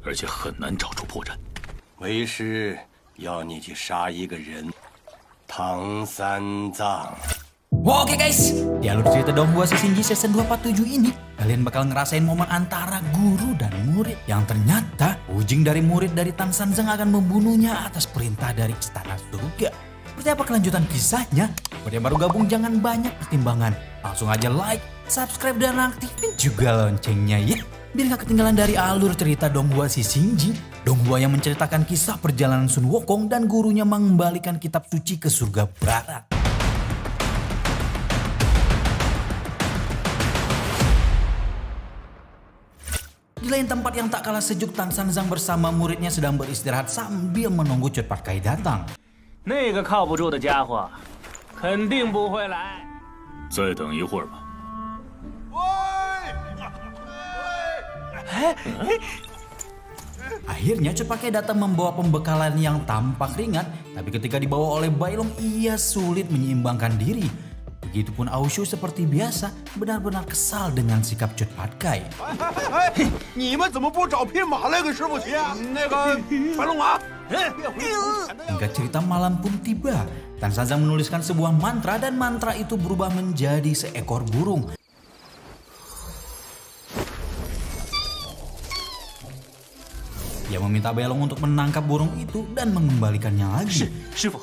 而且很难找出破绽。为师要你去杀一个人，唐三藏。 Oke guys, di alur cerita Donghua si Shinji season 247 ini kalian bakal ngerasain momen antara guru dan murid yang ternyata ujung dari murid dari Tan Sanzang akan membunuhnya atas perintah dari Istana Surga. Seperti apa kelanjutan kisahnya? Buat yang baru gabung jangan banyak pertimbangan, langsung aja like, subscribe dan aktifin juga loncengnya ya. Biar gak ketinggalan dari alur cerita Donghua si Shinji. Donghua yang menceritakan kisah perjalanan Sun Wukong dan gurunya mengembalikan kitab suci ke surga barat. Di lain tempat yang tak kalah sejuk, Tan Sanzang bersama muridnya sedang beristirahat sambil menunggu Cut Pat Kai datang. 那个靠不住的家伙，肯定不会来。再等一会儿吧。Akhirnya Cut Pat Kai datang membawa pembekalan yang tampak ringan, tapi ketika dibawa oleh Bailong ia sulit menyeimbangkan diri. Begitupun Aoshu seperti biasa benar-benar kesal dengan sikap Cut Pat Kai. 你们怎么不找匹马来给师傅骑啊？那个白龙马。 Hingga cerita malam pun tiba. Tan Sanzang menuliskan sebuah mantra dan mantra itu berubah menjadi seekor burung. Ia meminta Bailong untuk menangkap burung itu dan mengembalikannya lagi. 师傅，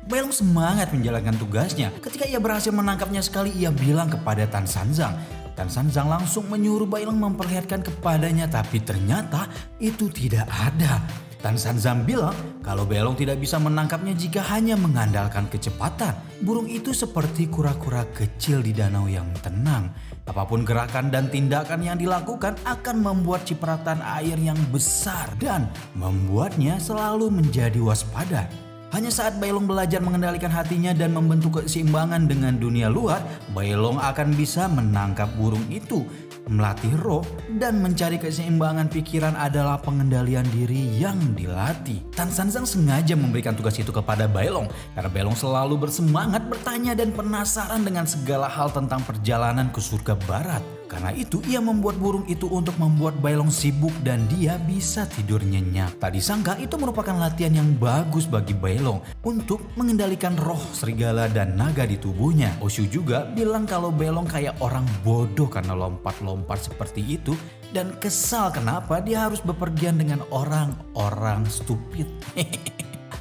Bailong semangat menjalankan tugasnya. Ketika ia berhasil menangkapnya sekali, ia bilang kepada Tan Sanzang. Tan Sanzang langsung menyuruh Bailong memperlihatkan kepadanya, tapi ternyata itu tidak ada. Tan Sanzang bilang kalau Bailong tidak bisa menangkapnya jika hanya mengandalkan kecepatan. Burung itu seperti kura-kura kecil di danau yang tenang. Apapun gerakan dan tindakan yang dilakukan akan membuat cipratan air yang besar dan membuatnya selalu menjadi waspada. Hanya saat Bailong belajar mengendalikan hatinya dan membentuk keseimbangan dengan dunia luar, Bailong akan bisa menangkap burung itu. Melatih roh dan mencari keseimbangan pikiran adalah pengendalian diri yang dilatih. Tan Sanzang sengaja memberikan tugas itu kepada Bailong karena Bailong selalu bersemangat bertanya dan penasaran dengan segala hal tentang perjalanan ke surga barat. Karena itu ia membuat burung itu untuk membuat Bailong sibuk dan dia bisa tidur nyenyak. Tak disangka itu merupakan latihan yang bagus bagi Bailong untuk mengendalikan roh serigala dan naga di tubuhnya. Oshu juga bilang kalau Bailong kayak orang bodoh karena lompat-lompat seperti itu dan kesal kenapa dia harus bepergian dengan orang-orang stupid.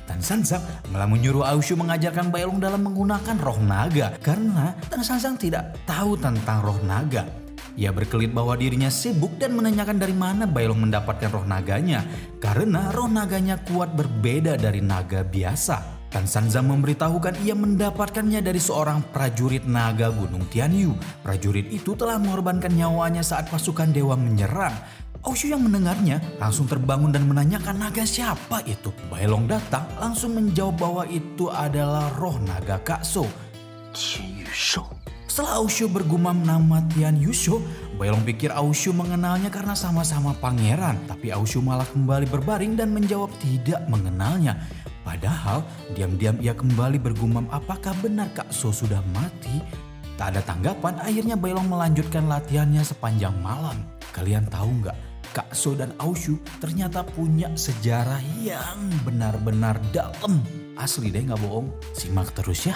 Tan Sanzang malah menyuruh Aoshu mengajarkan Bailong dalam menggunakan roh naga karena Tan Sanzang tidak tahu tentang roh naga. Ia berkelit bahwa dirinya sibuk dan menanyakan dari mana Bailong mendapatkan roh naganya karena roh naganya kuat berbeda dari naga biasa. Tan Sanzang memberitahukan ia mendapatkannya dari seorang prajurit naga Gunung Tianyu. Prajurit itu telah mengorbankan nyawanya saat pasukan dewa menyerang. Aoshu yang mendengarnya langsung terbangun dan menanyakan naga siapa itu. Bailong datang langsung menjawab bahwa itu adalah roh naga Kakso. 天羽兽。 Setelah Aoshu bergumam nama Tian Yusho, Bailong pikir Aoshu mengenalnya karena sama-sama pangeran. Tapi Aoshu malah kembali berbaring dan menjawab tidak mengenalnya. Padahal diam-diam ia kembali bergumam apakah benar Kak So sudah mati. Tak ada tanggapan, akhirnya Bailong melanjutkan latihannya sepanjang malam. Kalian tahu nggak? Kak So dan Aoshu ternyata punya sejarah yang benar-benar dalam. Asli deh nggak bohong, simak terus ya.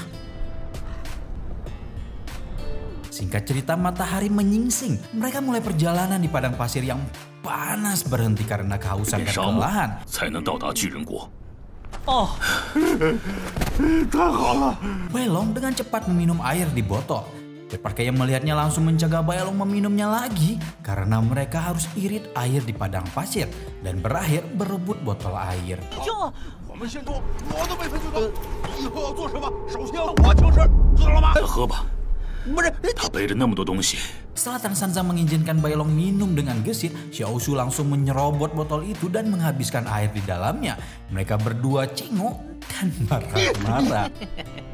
Singkat cerita matahari menyingsing. Mereka mulai perjalanan di padang pasir yang panas berhenti karena kehausan dan kelelahan. 才能到达巨人国。哦， Bailong dengan cepat meminum air di botol. Cut Pat Kai yang melihatnya langsung mencegah Bailong meminumnya lagi karena mereka harus irit air di padang pasir dan berakhir berebut botol air. 我们先说我的辈分最高，以后要做什么，首先我请示，知道了吗？再喝吧。他背着那么多东西。 Setelah Tan Sanzang mengizinkan Bailong minum dengan gesit, Xiaoshu langsung menyerobot botol itu dan menghabiskan air di dalamnya. Mereka berdua cengok dan marah-marah.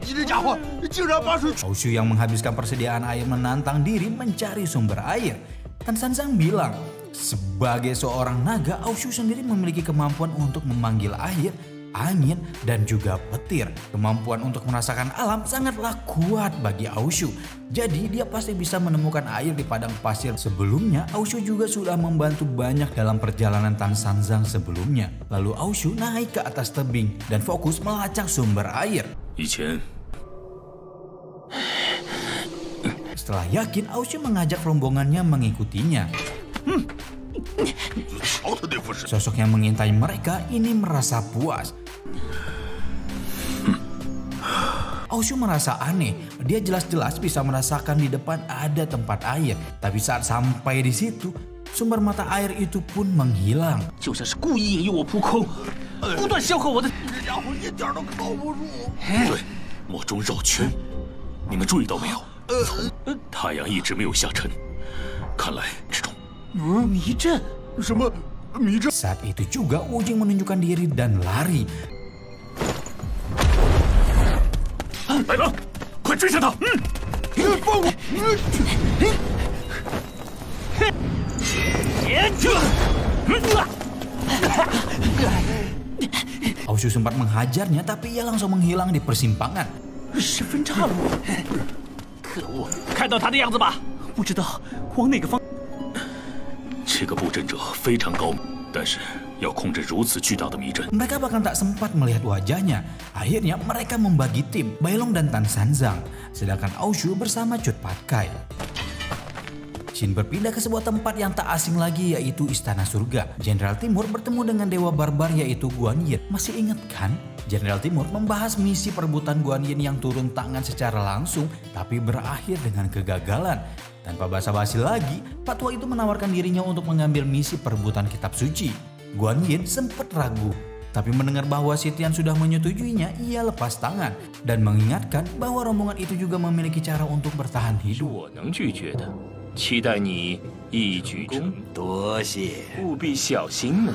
你这家伙竟然把水 Aoshu yang menghabiskan persediaan air menantang diri mencari sumber air. Tan Sanzang bilang, sebagai seorang naga, Aoshu sendiri memiliki kemampuan untuk memanggil air angin, dan juga petir. Kemampuan untuk merasakan alam sangatlah kuat bagi Aoshu. Jadi dia pasti bisa menemukan air di padang pasir. Sebelumnya Aoshu juga sudah membantu banyak dalam perjalanan Tan Sanzang sebelumnya. Lalu Aoshu naik ke atas tebing dan fokus melacak sumber air. 以前 Setelah yakin, Aoshu mengajak rombongannya mengikutinya. 少他那副神。 Sosok yang mengintai mereka ini merasa puas. Aoshu merasa aneh. Dia jelas-jelas bisa merasakan di depan ada tempat air. Tapi saat sampai di situ, sumber mata air itu pun menghilang. 就像是故意引诱我扑空，不断消耗我的。这家伙一点都靠不住。对，莫中绕圈，你们注意到没有？太阳一直没有下沉，看来这种迷阵，什么迷阵？ Saat itu juga Wujing menunjukkan diri dan lari. 来了，快追上他！放我！ Aoshu sempat menghajarnya tapi ia langsung menghilang di persimpangan. 十分岔路。可恶，看到他的样子吧？不知道往哪个方。 这个布阵者非常高明，但是要控制如此巨大的迷阵， Mereka bahkan tak sempat melihat wajahnya. Akhirnya mereka membagi tim, Bailong dan Tan Sanzang. Sedangkan Aoshu bersama Cut Patkai. Shin berpindah ke sebuah tempat yang tak asing lagi, yaitu Istana Surga. Jenderal Timur bertemu dengan Dewa Barbar yaitu Guan Yin. Masih ingat kan? Jenderal Timur membahas misi perebutan Guan Yin yang turun tangan secara langsung tapi berakhir dengan kegagalan. Tanpa basa-basi lagi, Pak Tua itu menawarkan dirinya untuk mengambil misi perebutan kitab suci. Guan Yin sempat ragu. Tapi mendengar bahwa Sitian sudah menyetujuinya, ia lepas tangan dan mengingatkan bahwa rombongan itu juga memiliki cara untuk bertahan 是 hidup. 我能拒绝的。期待你一举成功，多谢。务必小心呢。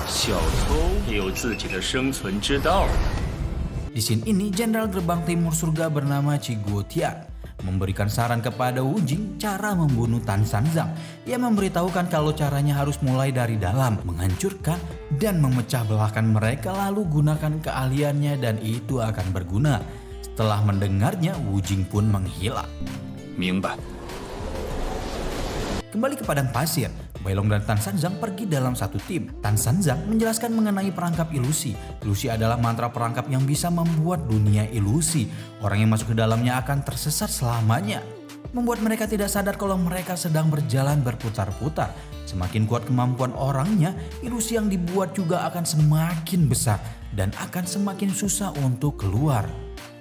小偷也有自己的生存之道。 Di scene ini, Jenderal Gerbang Timur Surga bernama Chi Guotian memberikan saran kepada Wujing cara membunuh Tan Sanzang. Ia memberitahukan kalau caranya harus mulai dari dalam, menghancurkan dan memecah belahkan mereka, lalu gunakan keahliannya dan itu akan berguna. Setelah mendengarnya, Wujing pun menghilang. 明白。 Kembali ke padang pasir, Bailong dan Tan Sanzang pergi dalam satu tim. Tan Sanzang menjelaskan mengenai perangkap ilusi. Ilusi adalah mantra perangkap yang bisa membuat dunia ilusi. Orang yang masuk ke dalamnya akan tersesat selamanya. Membuat mereka tidak sadar kalau mereka sedang berjalan berputar-putar. Semakin kuat kemampuan orangnya, ilusi yang dibuat juga akan semakin besar dan akan semakin susah untuk keluar.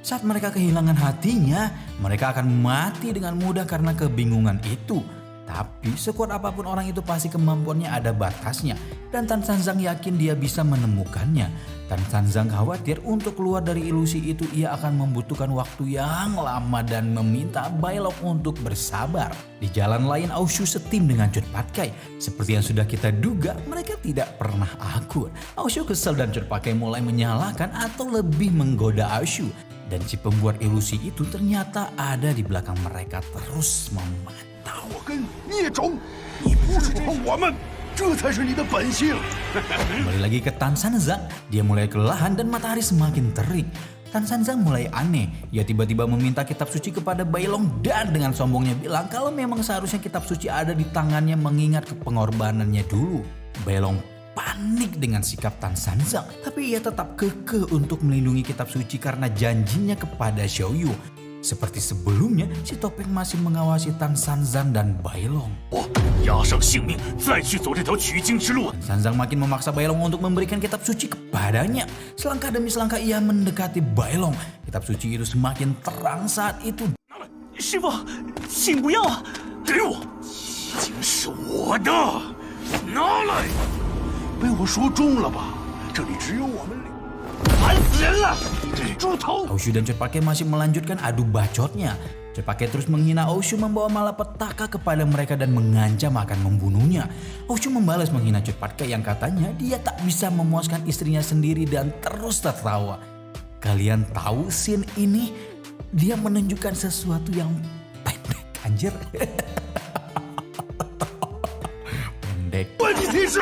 Saat mereka kehilangan hatinya, mereka akan mati dengan mudah karena kebingungan itu. Tapi sekuat apapun orang itu pasti kemampuannya ada batasnya. Dan Tan Sanzang yakin dia bisa menemukannya. Tan Sanzang khawatir untuk keluar dari ilusi itu ia akan membutuhkan waktu yang lama dan meminta Bailong untuk bersabar. Di jalan lain Aoshu setim dengan Cut Patkai. Seperti yang sudah kita duga, mereka tidak pernah akur. Aoshu kesal dan Cut Patkai mulai menyalahkan atau lebih menggoda Aoshu. Dan si pembuat ilusi itu ternyata ada di belakang mereka terus memantau. 我跟孽种，你不是我们，这才是你的本性。 Kembali lagi ke Tan Sanzang, dia mulai kelelahan dan matahari semakin terik. Tan Sanzang mulai aneh, ia tiba-tiba meminta kitab suci kepada Bailong dan dengan sombongnya bilang kalau memang seharusnya kitab suci ada di tangannya mengingat pengorbanannya dulu. Bailong panik dengan sikap Tan Sanzang, tapi ia tetap kekeh untuk melindungi kitab suci karena janjinya kepada Xiaoyu. Seperti sebelumnya, si Topeng masih mengawasi Tan Sanzang dan Bailong. 我押上性命，再去走这条取经之路。 Tan Sanzang makin memaksa Bailong untuk memberikan kitab suci kepadanya. Selangkah demi selangkah ia mendekati Bailong. Kitab suci itu semakin terang saat itu. 师傅，请不要啊！ 给我，已经是我的，拿来！ 被我说中了吧？这里只有我们俩。 烦死人了！这猪头！ Aoshu dan Cut Patkai masih melanjutkan adu bacotnya. Cut Patkai terus menghina Aoshu, membawa malapetaka kepada mereka dan mengancam akan membunuhnya. Aoshu membalas menghina Cut Patkai yang katanya dia tak bisa memuaskan istrinya sendiri dan terus tertawa. Kalian tahu scene ini? Dia menunjukkan sesuatu yang pendek, anjir. Pendek. 关你屁事！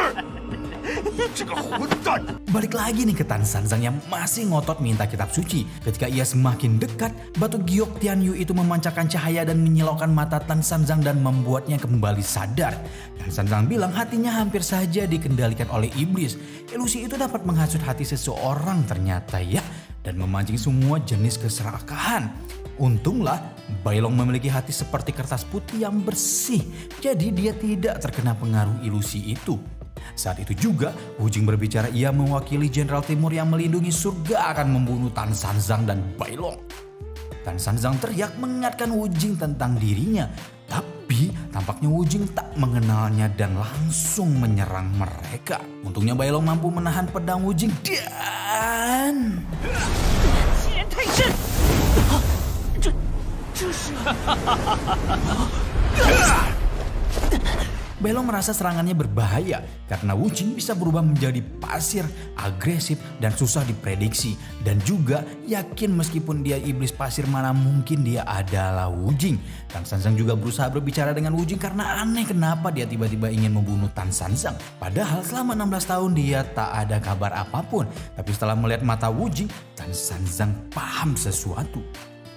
这个混蛋！ Balik lagi nih ke Tan Sanzang yang masih ngotot minta kitab suci. Ketika ia semakin dekat, batu giok Tianyu itu memancarkan cahaya dan menyilaukan mata Tan Sanzang dan membuatnya kembali sadar. Tan Sanzang bilang hatinya hampir saja dikendalikan oleh iblis. Ilusi itu dapat menghasut hati seseorang ternyata ya, dan memancing semua jenis keserakahan. Untunglah Bailong memiliki hati seperti kertas putih yang bersih, jadi dia tidak terkena pengaruh ilusi itu. Saat itu juga Wu Jing berbicara, ia mewakili Jenderal Timur yang melindungi surga akan membunuh Tan Sanzang dan Bailong. Tan Sanzang teriak mengingatkan Wu Jing tentang dirinya, tapi tampaknya Wu Jing tak mengenalnya dan langsung menyerang mereka. Untungnya Bailong mampu menahan pedang Wu Jing dan... Bailong merasa serangannya berbahaya karena Wu Jing bisa berubah menjadi pasir, agresif dan susah diprediksi. Dan juga yakin meskipun dia iblis pasir mana mungkin dia adalah Wu Jing. Tan Sanzang juga berusaha berbicara dengan Wu Jing karena aneh kenapa dia tiba-tiba ingin membunuh Tan Sanzang. Padahal selama 16 tahun dia tak ada kabar apapun. Tapi setelah melihat mata Wu Jing, Tan Sanzang paham sesuatu.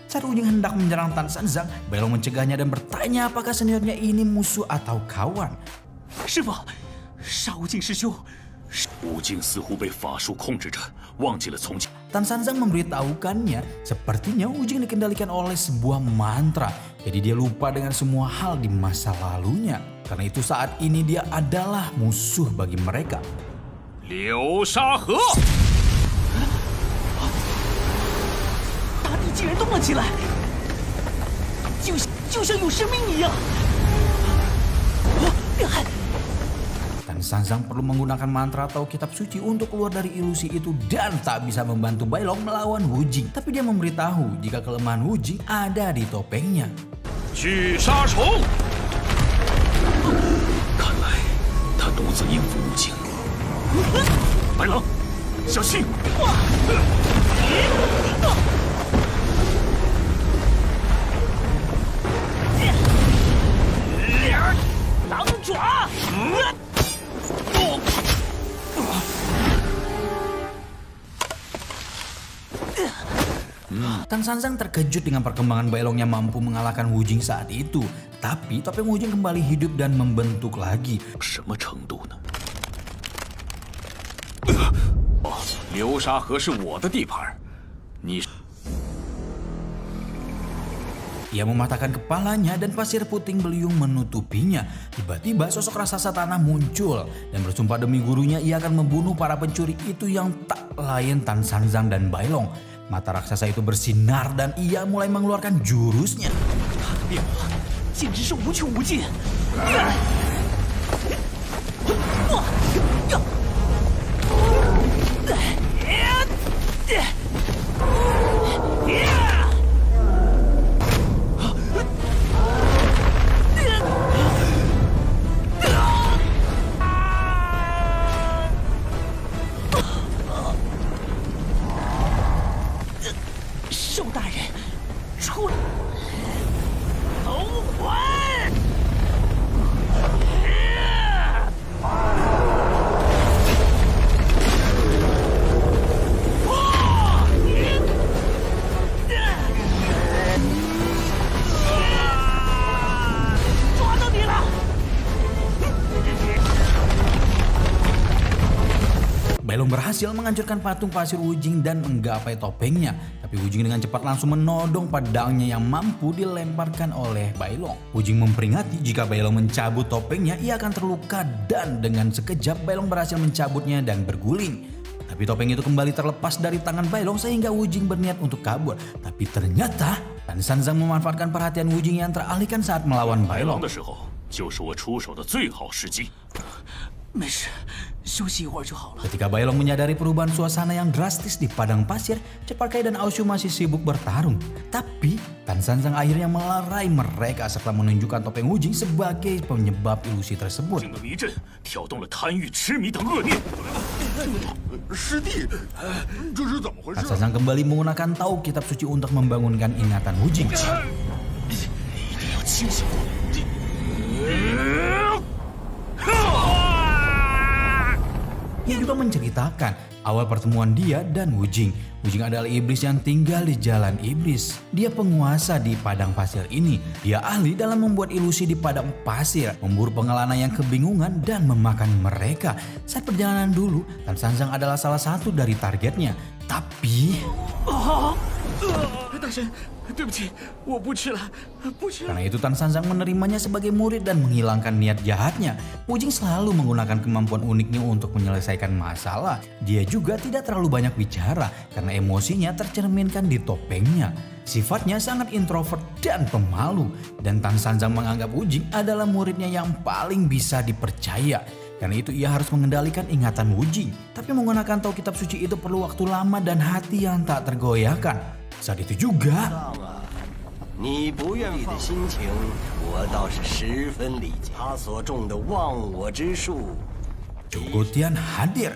Saat Wu Jing hendak menyerang Tan Sanzang, Bailong mencegahnya dan bertanya apakah seniornya ini musuh atau kawan. 师傅，杀无尽师兄。 吴静似乎被法术控制着，忘记了从前。 Tan Sanzang memberitahukannya, sepertinya Wu Jing dikendalikan oleh sebuah mantra. Jadi dia lupa dengan semua hal di masa lalunya. Karena itu saat ini dia adalah musuh bagi mereka. 流沙河。 大地竟然动了起来，就像有生命一样。 Tan Sanzang perlu menggunakan mantra atau kitab suci untuk keluar dari ilusi itu dan tak bisa membantu Bailong melawan Wu Jing. Tapi dia memberitahu jika kelemahan Wu Jing ada di topengnya. 巨沙虫。 看来他独自应付吴静。白狼，小心！ 狼爪！ Tan Sanzang terkejut dengan perkembangan Bailong yang mampu mengalahkan Wu Jing saat itu. Tapi topeng Wu Jing kembali hidup dan membentuk lagi. 什么程度呢？ 流沙河是我的地盘，你。 Ia mematahkan kepalanya dan pasir puting beliung menutupinya. Tiba-tiba sosok raksasa tanah muncul dan bersumpah demi gurunya ia akan membunuh para pencuri itu yang tak lain Tan Sanzang dan Bailong. Mata raksasa itu bersinar dan ia mulai mengeluarkan jurusnya. 他的变化简直是无穷无尽。 寿大人，出来！头环！ 抓到你了！ Bailong berhasil menghancurkan patung pasir Wu Jing dan menggapai topengnya. Tapi Wu Jing dengan cepat langsung menodong pedangnya yang mampu dilemparkan oleh Bailong. Wu Jing memperingati jika Bailong mencabut topengnya ia akan terluka dan dengan sekejap Bailong berhasil mencabutnya dan berguling. Tapi topeng itu kembali terlepas dari tangan Bailong sehingga Wu Jing berniat untuk kabur. Tapi ternyata Tan Sanzang memanfaatkan perhatian Wu Jing yang teralihkan saat melawan 白狼 Bailong. 的时候，就是我出手的最好时机。 没事，休息一会儿就好了。 Ketika Bailong menyadari perubahan suasana yang drastis di padang pasir, Cepat Kai dan Aoshu masih sibuk bertarung. Tapi Tan Sanzang akhirnya melerai mereka serta menunjukkan topeng Wu Jing sebagai penyebab ilusi tersebut. 这个迷阵挑动了贪欲、痴迷等恶念。师弟，这是怎么回 Tan 事？ Sanzang kembali menggunakan tau kitab suci untuk membangunkan ingatan Wu Jing. 一定要清醒。 啊！ juga menceritakan awal pertemuan dia dan Wujing. Wujing adalah iblis yang tinggal di jalan iblis. Dia penguasa di padang pasir ini. Dia ahli dalam membuat ilusi di padang pasir, memburu pengelana yang kebingungan dan memakan mereka. Saat perjalanan dulu, Tan Sanzang adalah salah satu dari targetnya. Tapi 大神，对不起，我不吃了，不吃了。 karena itu Tan Sanzang menerimanya sebagai murid dan menghilangkan niat jahatnya. Wujing selalu menggunakan kemampuan uniknya untuk menyelesaikan masalah. Dia juga tidak terlalu banyak bicara karena emosinya tercerminkan di topengnya. Sifatnya sangat introvert dan pemalu. Dan Tan Sanzang menganggap Wujing adalah muridnya yang paling bisa dipercaya. Karena itu ia harus mengendalikan ingatan Wujing. Tapi menggunakan tahu kitab suci itu perlu waktu lama dan hati yang tak tergoyahkan. Saat itu juga 你不愿意的心情，我倒是十分理解。他所种的忘我之术， Chogotian hadir.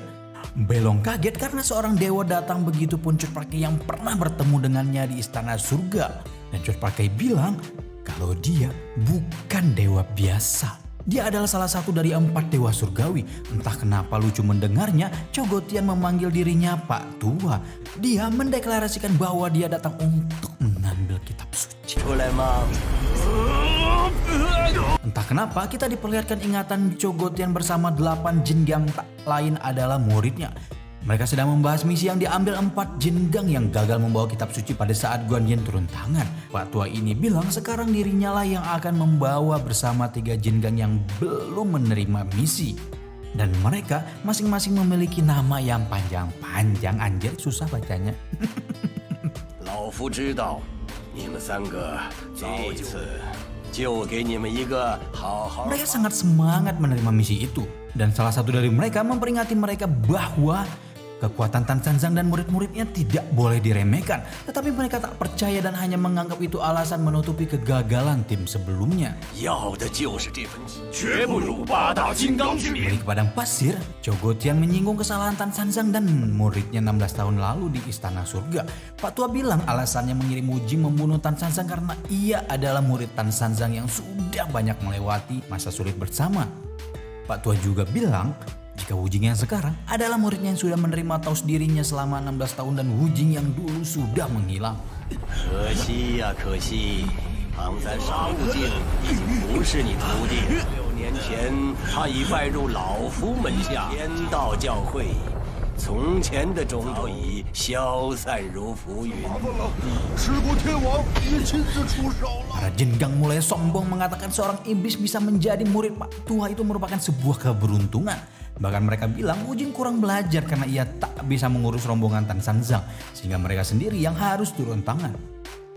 Belong kaget karena seorang dewa datang, begitu pun Chotparkei yang pernah bertemu dengannya di istana surga. Dan Chotparkei bilang kalau dia bukan dewa biasa. Dia adalah salah satu dari 4 dewa surgawi. Entah kenapa lucu mendengarnya, Chogotian memanggil dirinya Pak Tua. Dia mendeklarasikan bahwa dia datang untuk mengambil kitab suci. 出来吗？ Entah kenapa kita diperlihatkan ingatan Chogotian bersama 8 jin yang tak lain adalah muridnya. Mereka sedang membahas misi yang diambil 4 jin gang yang gagal membawa kitab suci pada saat Guan Yin turun tangan. Pak Tua ini bilang sekarang dirinya lah yang akan membawa bersama 3 jin gang yang belum menerima misi. Dan mereka masing-masing memiliki nama yang panjang-panjang, anjir susah bacanya. 老夫知道，你们3个这次就给你们一个好好。 Mereka sangat semangat menerima misi itu. Dan salah satu dari mereka memperingati mereka bahwa kekuatan Tan Sanzang dan murid-muridnya tidak boleh diremehkan. Tetapi mereka tak percaya dan hanya menganggap itu alasan menutupi kegagalan tim sebelumnya. 要的就是这份气。 绝不辱8大金刚之名。 Di padang pasir, Chogotian menyinggung kesalahan Tan Sanzang dan muridnya 16 tahun lalu di istana surga. Pak Tua bilang alasannya mengirim Wujing membunuh Tan Sanzang karena ia adalah murid Tan Sanzang yang sudah banyak melewati masa sulit bersama. Pak Tua juga bilang jika Wujing yang sekarang adalah muridnya yang sudah menerima taus dirinya selama 16 tahun dan Wujing yang dulu sudah menghilang. 可惜呀，可惜，唐三杀无尽已经不是你徒弟。6年前，他已拜入老夫门下天道教会，从前的种种已消散如浮云。 持国天王也亲自出手了。 Para jenggang mulai sombong mengatakan seorang iblis bisa menjadi murid Pak Tua itu merupakan sebuah keberuntungan. Bahkan mereka bilang Wujing kurang belajar karena ia tak bisa mengurus rombongan Tan Sanzang, sehingga mereka sendiri yang harus turun tangan.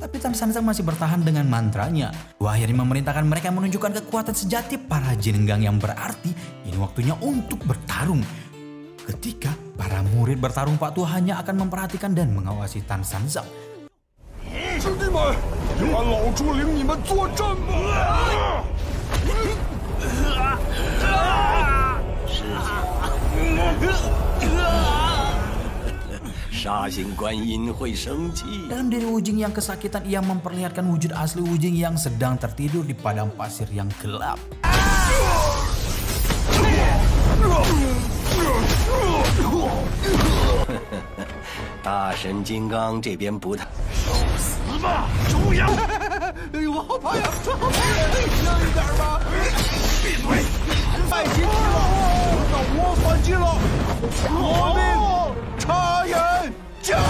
Tapi Tan Sanzang masih bertahan dengan mantranya. Tua akhirnya memerintahkan mereka menunjukkan kekuatan sejati para jenggang yang berarti ini waktunya untuk bertarung. Ketika para murid bertarung, Pak Tua hanya akan memperhatikan dan mengawasi Tan Sanzang. 师弟们，让老猪领你们作战吧！ 杀心观音会生气。 Dalam diri Wujing yang kesakitan, ia memperlihatkan wujud asli Wujing yang sedang tertidur di padang pasir yang gelap. 大神金刚这边不太。 死吧，猪羊！哎呦，我好怕呀！这好怕呀！轻一点吧！闭嘴！太急了，那我反击了！我命插眼将！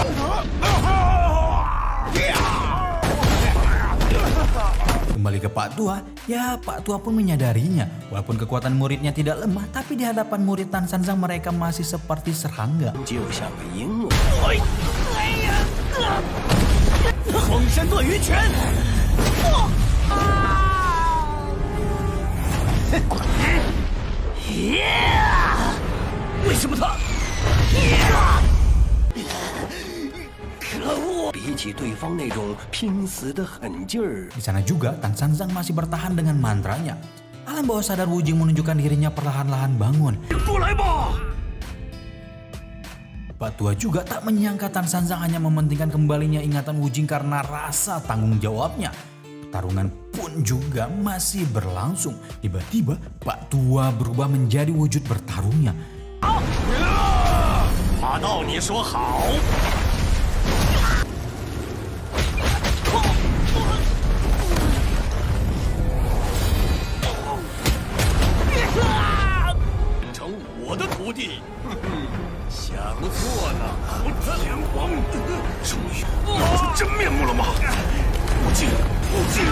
Kembali ke Pak Tua, ya Pak Tua pun menyadarinya. Walaupun kekuatan muridnya tidak lemah, tapi di hadapan murid Tan Sanzang mereka masih seperti serangga. 就像个婴儿。 封神断鱼拳！ 为什么他？可恶！比起对方那种拼死的狠劲儿， Di sana juga Tan Sanzang masih bertahan dengan mantranya. Alam bawah sadar Wujing menunjukkan dirinya perlahan-lahan bangun. 过来吧！ Pak Tua juga tak menyangka Tan Sanzang hanya mementingkan kembalinya ingatan Wujing karena rasa tanggung jawabnya. Pertarungan pun juga masih berlangsung. Tiba-tiba Pak Tua berubah menjadi wujud bertarungnya. 马道，你说好。变成我的徒弟，想错了，天皇，终于露出真面目了吗？无尽，无尽！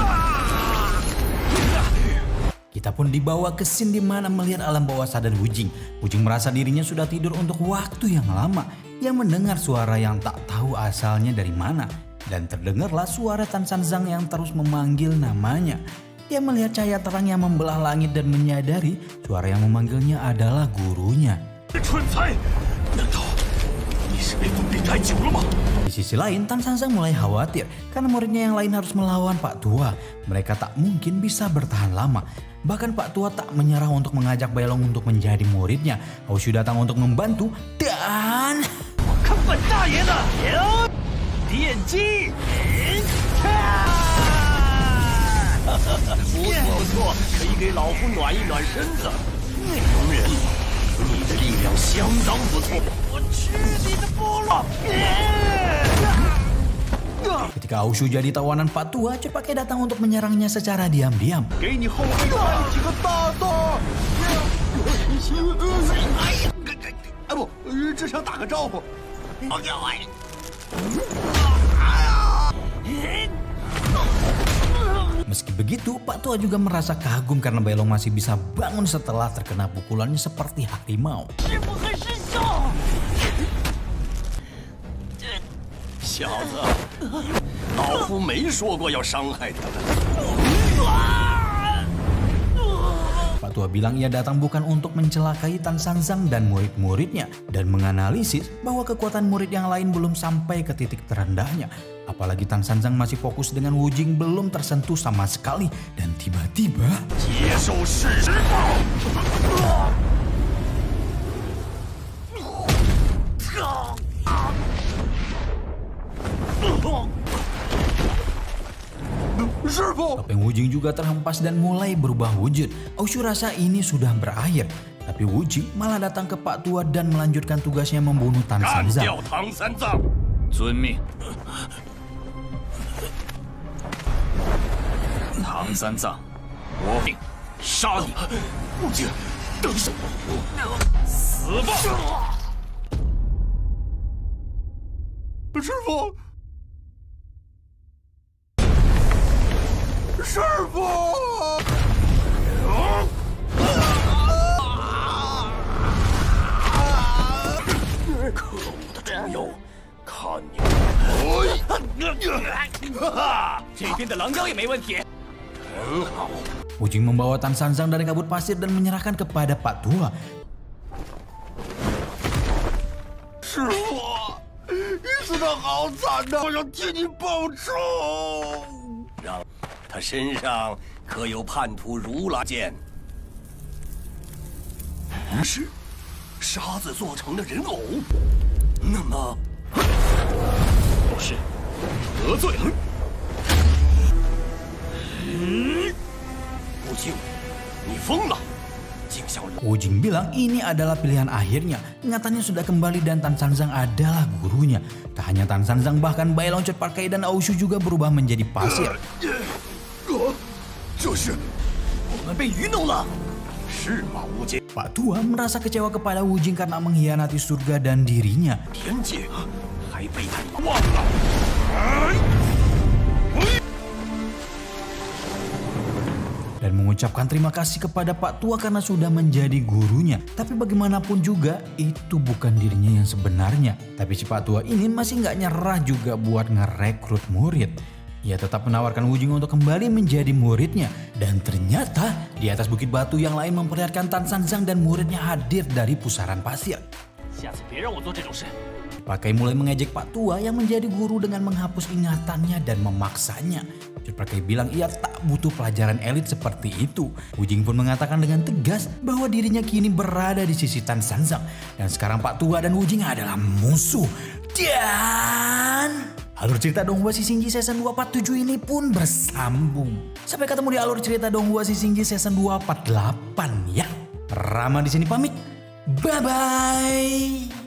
Kita pun dibawa ke scene di mana melihat alam bawah sadar Wujing. Wujing merasa dirinya sudah tidur untuk waktu yang lama. Ia mendengar suara yang tak tahu asalnya dari mana. Dan terdengarlah suara Tan Sanzang yang terus memanggil namanya. Ia melihat cahaya terang yang membelah langit dan menyadari suara yang memanggilnya adalah gurunya. Di sisi lain, Tan Sanzang mulai khawatir karena muridnya yang lain harus melawan Pak Tua. Mereka tak mungkin bisa bertahan lama. Bahkan Pak Tua tak menyerah untuk mengajak Bailong untuk menjadi muridnya. Aoshu datang untuk membantu dan... 不错，可以给老夫暖一暖身子。同人，你的力量相当不错。我吃你的菠萝！ Ketika Aoshu jadi tawanan Pak Tua, Cepake datang untuk menyerangnya secara diam-diam. 给你后背来几个大的！哎不，只想打个招呼。 Meski begitu, Pak Tua juga merasa kagum karena Bailong masih bisa bangun setelah terkena pukulannya seperti harimau. 小子，老夫没说过要伤害他们。 Pak Tua bilang ia datang bukan untuk mencelakai Tan Sanzang dan murid-muridnya dan menganalisis bahwa kekuatan murid yang lain belum sampai ke titik terendahnya. Apalagi Tan Sanzang masih fokus dengan Wujing belum tersentuh sama sekali dan tiba-tiba... Topeng Wujing juga terhempas dan mulai berubah wujud. Aoshu rasa ini sudah berakhir. Tapi Wujing malah datang ke Pak Tua dan melanjutkan tugasnya membunuh Tan Sanzang. 遵命。唐三藏，我定杀你！不敬，等手，死吧！师傅，师傅！ 可恶的猪妖，看你！这边的狼妖也没问题。 很好。 Wujing membawa Tan Sanzang dari kabut pasir dan menyerahkan kepada Pak Tua. 师傅，你死得好惨呐！我要替你报仇。让他身上可有叛徒如来剑？是沙子做成的人偶。那么，不是，得罪了。 不敬，你疯了！竟向 Wujing bilang ini adalah pilihan akhirnya. Ingatannya sudah kembali dan Tan Sanzang adalah gurunya. Tak hanya Tan Sanzang, bahkan Bailong, Cepake dan Aoshu juga berubah menjadi pasir. 这是我们被愚弄了，是吗，无间？ Pak Tua merasa kecewa kepada Wujing karena mengkhianati surga dan dirinya. 天界还被他忘了。 Dan mengucapkan terima kasih kepada Pak Tua karena sudah menjadi gurunya. Tapi bagaimanapun juga itu bukan dirinya yang sebenarnya. Tapi si Pak Tua ini masih nggak nyerah juga buat ngerekrut murid. Ia tetap menawarkan Wujing untuk kembali menjadi muridnya. Dan ternyata di atas bukit batu yang lain memperlihatkan Tan Sanzang dan muridnya hadir dari pusaran pasir. 下次别让我做这种事。 Cepake mulai mengejek Pak Tua yang menjadi guru dengan menghapus ingatannya dan memaksanya. Cepake bilang ia tak butuh pelajaran elit seperti itu. Wujing pun mengatakan dengan tegas bahwa dirinya kini berada di sisi Tan Sanzang. Dan sekarang Pak Tua dan Wujing adalah musuh. Dan alur cerita Donghua Si Shinji Season 247 ini pun bersambung. Sampai ketemu di alur cerita Donghua Si Shinji Season 248 ya. Rama di sini pamit. Bye-bye.